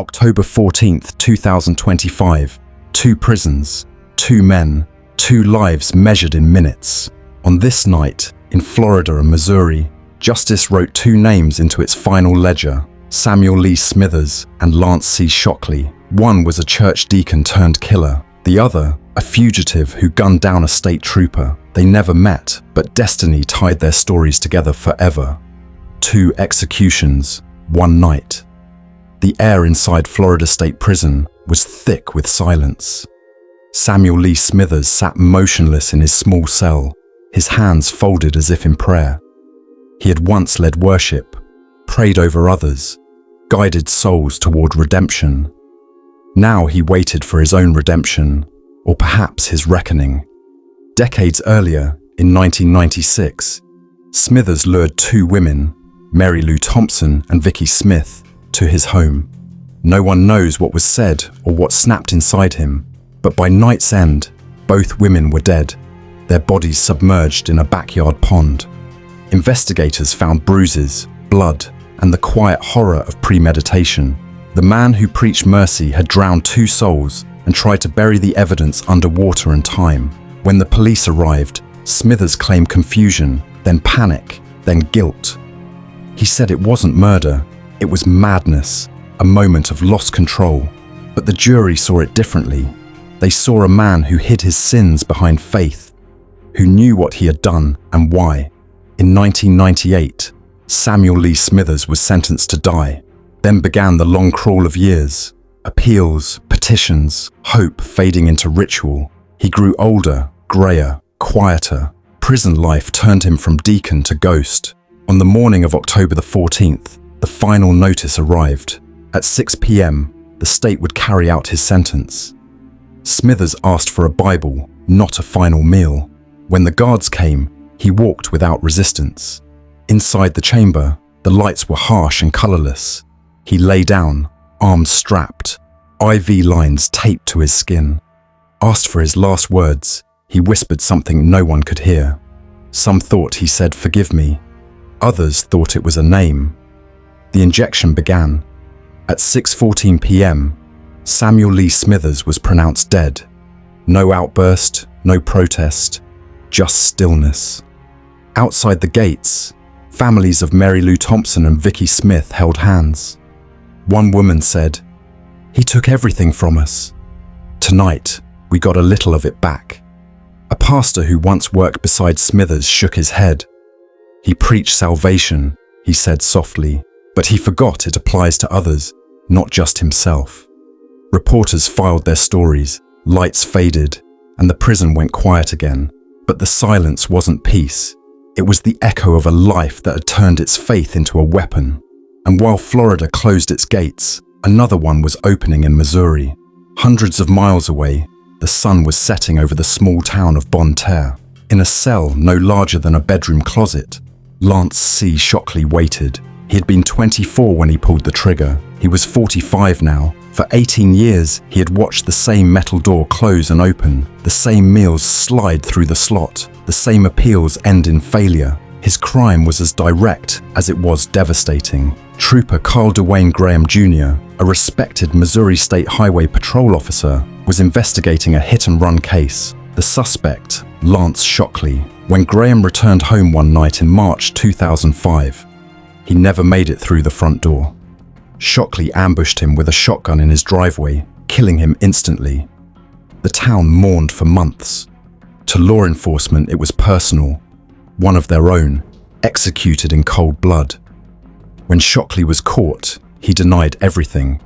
October 14th, 2025. 2 prisons, 2 men, 2 lives measured in minutes. On this night, in Florida and Missouri, justice wrote 2 names into its final ledger: Samuel Lee Smithers and Lance C. Shockley. One was a church deacon turned killer. The other, a fugitive who gunned down a state trooper. They never met, but destiny tied their stories together forever. 2 executions, 1 night. The air inside Florida State Prison was thick with silence. Samuel Lee Smithers sat motionless in his small cell, his hands folded as if in prayer. He had once led worship, prayed over others, guided souls toward redemption. Now he waited for his own redemption, or perhaps his reckoning. Decades earlier, in 1996, Smithers lured 2 women, Mary Lou Thompson and Vicky Smith, to his home. No one knows what was said or what snapped inside him, but by night's end, both women were dead, their bodies submerged in a backyard pond. Investigators found bruises, blood, and the quiet horror of premeditation. The man who preached mercy had drowned 2 souls and tried to bury the evidence under water and time. When the police arrived, Smithers claimed confusion, then panic, then guilt. He said it wasn't murder, it was madness, a moment of lost control. But the jury saw it differently. They saw a man who hid his sins behind faith, who knew what he had done and why. In 1998, Samuel Lee Smithers was sentenced to die. Then began the long crawl of years. Appeals, petitions, hope fading into ritual. He grew older, grayer, quieter. Prison life turned him from deacon to ghost. On the morning of October the 14th, the final notice arrived. At 6 p.m., the state would carry out his sentence. Smithers asked for a Bible, not a final meal. When the guards came, he walked without resistance. Inside the chamber, the lights were harsh and colorless. He lay down, arms strapped, IV lines taped to his skin. Asked for his last words, he whispered something no one could hear. Some thought he said, "Forgive me." Others thought it was a name. The injection began. At 6:14 p.m., Samuel Lee Smithers was pronounced dead. No outburst, no protest, just stillness. Outside the gates, families of Mary Lou Thompson and Vicky Smith held hands. One woman said, "He took everything from us. Tonight, we got a little of it back." A pastor who once worked beside Smithers shook his head. "He preached salvation," he said softly, but he forgot it applies to others, not just himself. Reporters filed their stories, lights faded, and the prison went quiet again. But the silence wasn't peace. It was the echo of a life that had turned its faith into a weapon. And while Florida closed its gates, another one was opening in Missouri. Hundreds of miles away, the sun was setting over the small town of Bonne Terre. In a cell no larger than a bedroom closet, Lance C. Shockley waited. He had been 24 when he pulled the trigger. He was 45 now. For 18 years, he had watched the same metal door close and open, the same meals slide through the slot, the same appeals end in failure. His crime was as direct as it was devastating. Trooper Carl Dwayne Graham Jr., a respected Missouri State Highway Patrol officer, was investigating a hit-and-run case. The suspect, Lance Shockley. When Graham returned home one night in March 2005, he never made it through the front door. Shockley ambushed him with a shotgun in his driveway, killing him instantly. The town mourned for months. To law enforcement, it was personal, one of their own, executed in cold blood. When Shockley was caught, he denied everything.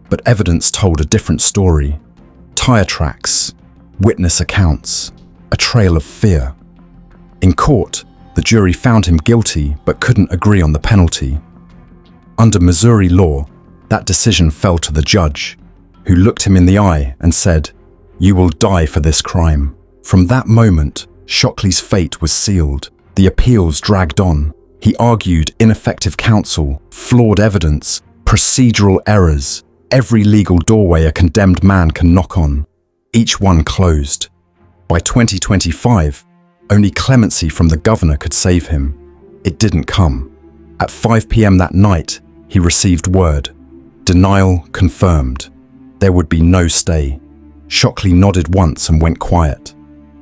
But evidence told a different story. Tire tracks, witness accounts, a trail of fear. In court, the jury found him guilty but couldn't agree on the penalty. Under Missouri law, that decision fell to the judge, who looked him in the eye and said, "You will die for this crime." From that moment, Shockley's fate was sealed. The appeals dragged on. He argued ineffective counsel, flawed evidence, procedural errors, every legal doorway a condemned man can knock on. Each one closed. By 2025, only clemency from the governor could save him. It didn't come. At 5 p.m. that night, he received word. Denial confirmed. There would be no stay. Shockley nodded once and went quiet.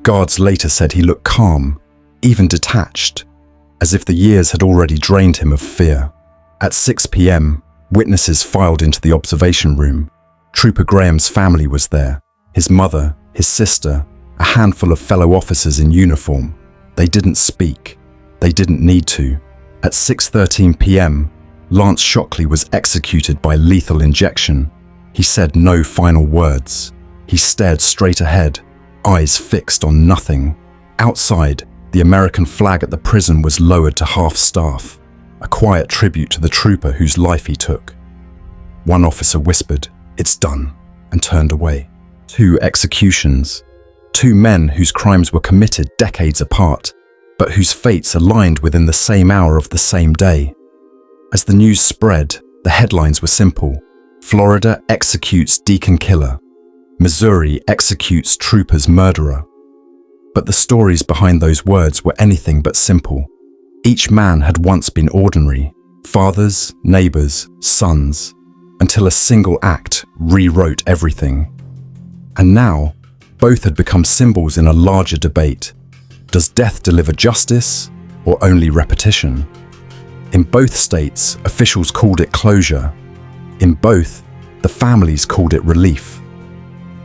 Guards later said he looked calm, even detached, as if the years had already drained him of fear. At 6 p.m., witnesses filed into the observation room. Trooper Graham's family was there, his mother, his sister, a handful of fellow officers in uniform. They didn't speak. They didn't need to. At 6:13 p.m., Lance Shockley was executed by lethal injection. He said no final words. He stared straight ahead, eyes fixed on nothing. Outside, the American flag at the prison was lowered to half-staff, a quiet tribute to the trooper whose life he took. One officer whispered, "It's done," and turned away. 2 executions. 2 men whose crimes were committed decades apart, but whose fates aligned within the same hour of the same day. As the news spread, the headlines were simple. Florida executes Deacon killer. Missouri executes trooper's murderer. But the stories behind those words were anything but simple. Each man had once been ordinary, fathers, neighbors, sons, until a single act rewrote everything. And now, both had become symbols in a larger debate. Does death deliver justice or only repetition? In both states, officials called it closure. In both, the families called it relief.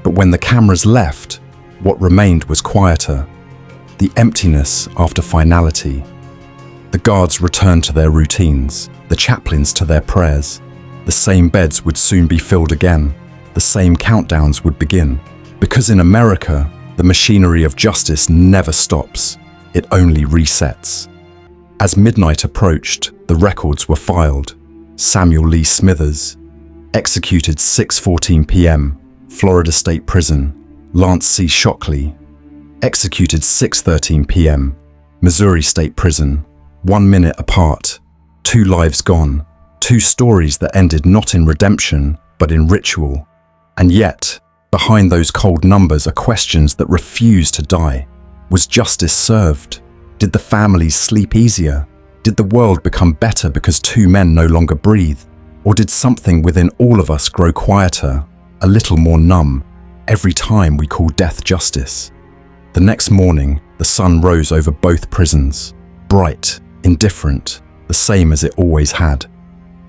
But when the cameras left, what remained was quieter. The emptiness after finality. The guards returned to their routines, the chaplains to their prayers. The same beds would soon be filled again. The same countdowns would begin. Because in America, the machinery of justice never stops. It only resets. As midnight approached, the records were filed. Samuel Lee Smithers, executed 6:14 p.m., Florida State Prison. Lance C. Shockley, executed 6:13 p.m., Missouri State Prison. 1 minute apart. 2 lives gone. 2 stories that ended not in redemption, but in ritual. And yet, behind those cold numbers are questions that refuse to die. Was justice served? Did the families sleep easier? Did the world become better because 2 men no longer breathe? Or did something within all of us grow quieter, a little more numb, every time we call death justice? The next morning, the sun rose over both prisons, bright, indifferent, the same as it always had.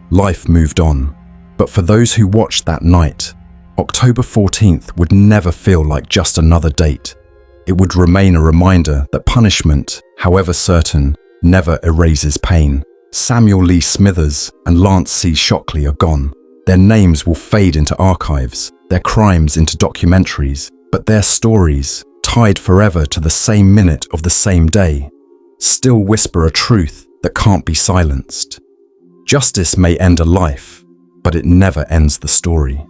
Life moved on, but for those who watched that night, October 14th would never feel like just another date. It would remain a reminder that punishment, however certain, never erases pain. Samuel Lee Smithers and Lance C. Shockley are gone. Their names will fade into archives, their crimes into documentaries, but their stories, tied forever to the same minute of the same day, still whisper a truth that can't be silenced. Justice may end a life, but it never ends the story.